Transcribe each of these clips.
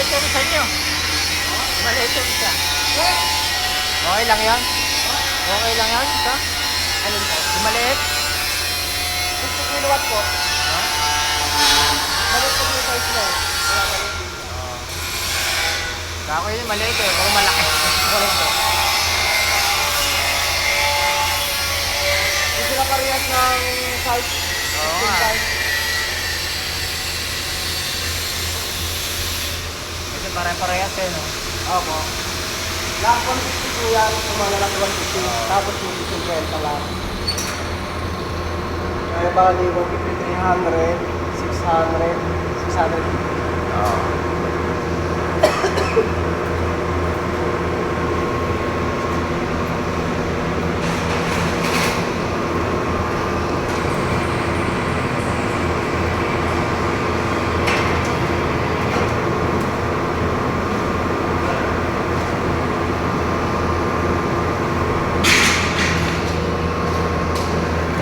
maliit yung sa inyo. Maliit yung isa. Okay lang yan? Okay lang yan? Isa? Alin po? Yung maliit? 50 kilowatt po. Ha? Maliit po yung size na. Wala maliit din. Kako yun, maliit eh. Pag malaki. Maliit po. Hindi sila parehas ng size. Oo Same nga. size. Kasi pare-parehas eh, no? Opo. Lahat 150 po yan. Kumana lang 150. Tapos yung 50 lang. Kaya bali 150, 300, 600, 600. Oo.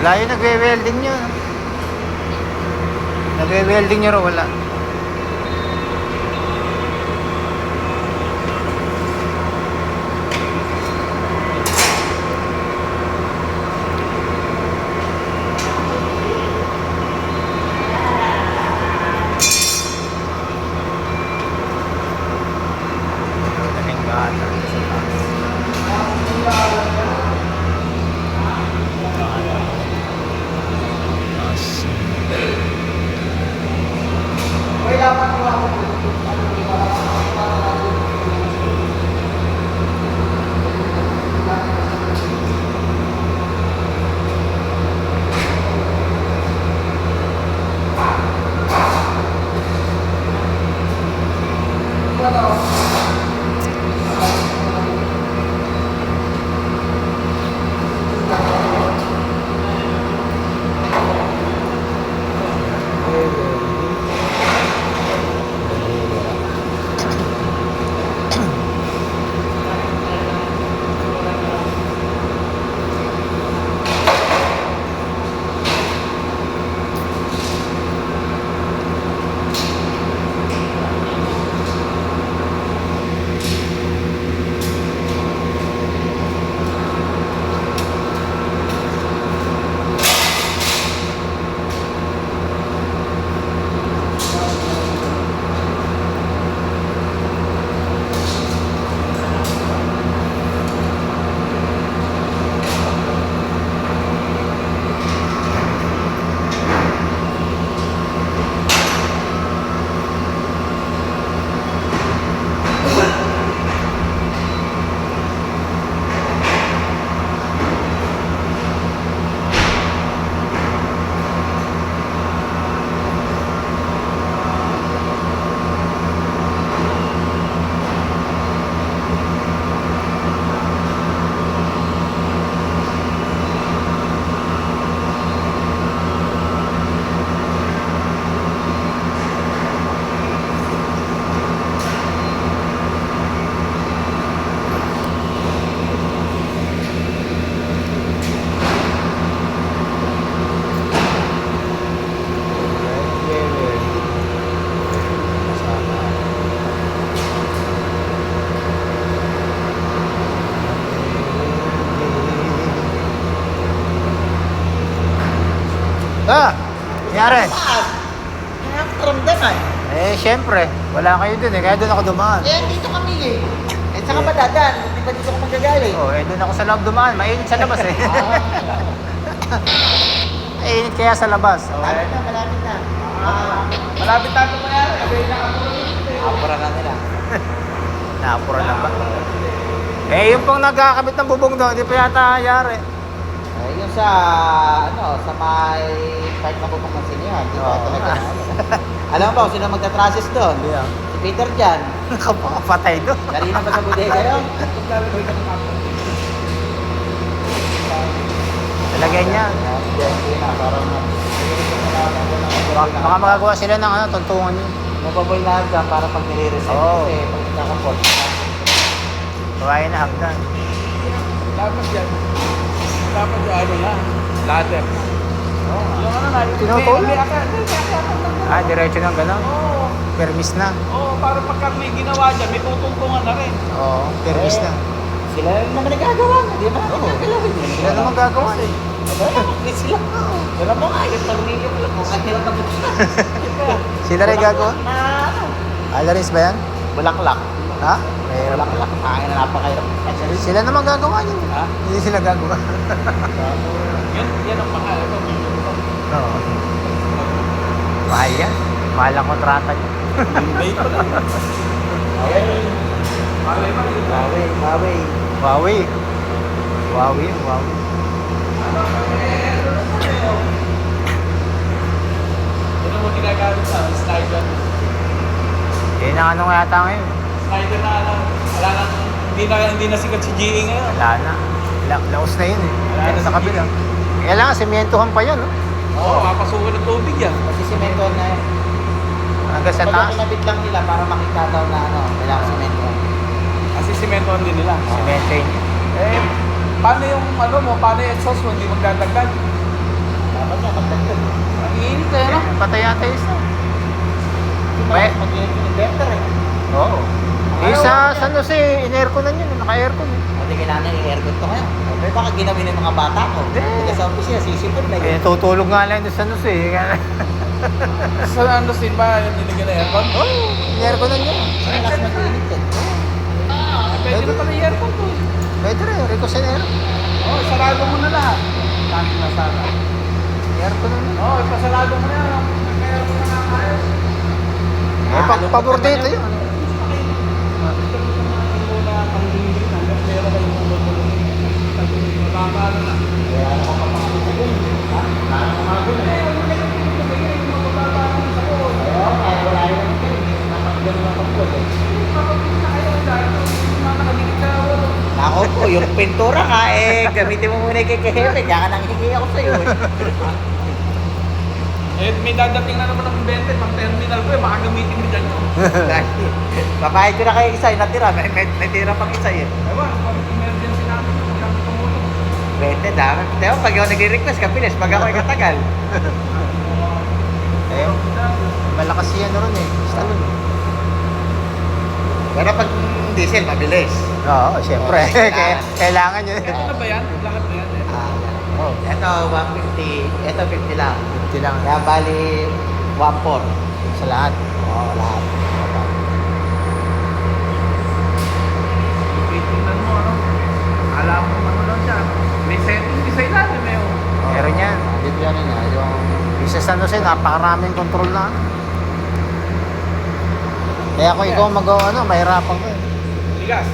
Wala yung nagwe-welding nyo. No? Nagwe-welding nyo ro, wala. Daming gata sa taas. May lapat mo ako. Ah! Nangyari? Nakakaramdaman. Eh, syempre. Wala kayo dun eh. Kaya dun ako dumaan. Eh, dito kami eh. Eh, saan ka ba dadaan? Di ba dito ka magagaling? Oh, eh, dun ako sa loob dumaan. Mainit sa labas eh. Mainit kaya sa labas. Oh, Malapit na, malapit na. Malapit tayo mayari. Abay na ako. Apura na nila. Naapura na ba? Eh, yung pang nagkakabit ng bubong doon, hindi pa yata yari. Eh, yung sa, sa may part na bubong ng sinyo, di ba Oo talaga? nga. Alam mo ba kung sino magta-traces doon? Hindi ah. Si Peter dyan. Nakapakapatay doon. Kanina ba sa bodega yun? Talagay niya. Hindi na, parang Baka magagawa sila ng tuntungan yun. mababol na hagdan para pag nire-reset. Oo. Kasi pag nakapot. Kawain na hagdan. Dapat yan. Dapat yung ano na. Ladder. Yung ano na. Tinutulak? May akala. Ah, diretso ng gano'n. Oo. Permis na. Oo. para pagka may ginawa dyan, may tutungtungan na rin. Oo, permis na. Sila yung naman nagagawa, hindi ba? Oo. Gagalawin yun. Sila naman gagawa eh. Hindi sila. Pero mo nga, yung tornilyo ko lang. Kung kanila ka buksan. Sila rin gagawa? Na ano? Alaris ba yan? Bulaklak. Ha? Mayroon. Bulaklak. Ay, na napakahirap. Sila naman gagawa yun. Ha? Hindi sila gagawa. Yan ang pangalan ko. Oo. Mahal yan. Mahal ang kontrata niya. Hindi ko lang. Bawi, bawi. Huawei. Huawei yun, Huawei. Ano mo ginagamit sa slider? Yun ang ano nga yata ngayon. Slider na ano, wala na, hindi na sikat si GE ngayon. Wala na. Laos na yun eh. Wala Yan na sa si kabila. Kailangan sementohan pa yan, no? Oo, papasukan ng tubig yan. Kasi simento na yun. Hanggang sa Pag taas. kinabit lang nila para makita daw na ano, kailangan simento. Kasi simentohan din nila. Semento yun. Eh, paano yung ano mo, paano yung exhaust mo, hindi magdadagdag? Dapat nga magdagdag. Ang init eh, no? Patay yata yun sa. May mag-iinit yung inverter eh. Oo. Eh sa San Jose, in-aircon na yun. Naka-aircon eh. Hindi kailangan i-aircon to ngayon. Pero baka ginawin ng mga bata ko. Hindi. Hindi sa opisina, sisipon na Eh, yun. tutulog nga lang doon sa San Jose. eh. Sa ano sin ba, nilagyan na aircon? Oo, in-aircon na yun. Kasi mas mag-iinit eh. Pwede na pala i-aircon to. Pwede rin, Ricosenero. Oo, sarado mo na lahat. Dami na sana. I-aircon na yun. Oo, ipasarado mo na yan. Nag-aircon na nga kayo. Eh, pabor dito yun. Kaya ano ko kapakalitigin. Ha? Ayun, kaya wala yun. Napakagano ng pagkod eh. Ako po, yung pintura ka eh, gamitin mo muna kay Kehepe, kaya ka nang hingi ako sa'yo eh. Eh, may dadating na naman ng 20 pang terminal ko eh, makagamitin mo dyan yun. Babayad ko na kayo isa, natira, may tira pang isa eh. Ewan, pag emergency namin, kailangan tumulong. 20, dami. Diba, pag ako nag-request, kapilis, pag ako ay katagal. Eh, malakas yan ron eh. Stallone. Pero pag diesel, mabilis. Oo, siyempre. Kailangan. Kailangan yun. Ito na ba yan? Lahat na yan eh. Oh, Ito, 150. Ito, 50 lang. 50 lang. Kaya bali, 1.4. Sa lahat. Oo, lahat. Tingnan mo ano. Alam mo ano lang siya. May setting design natin eh. Oh. Meron yan. Dito yan yun, yung... Yung sa San Jose, napakaraming control na. Kaya kung ikaw mag-ano, mahirapan ka eh. Bigas.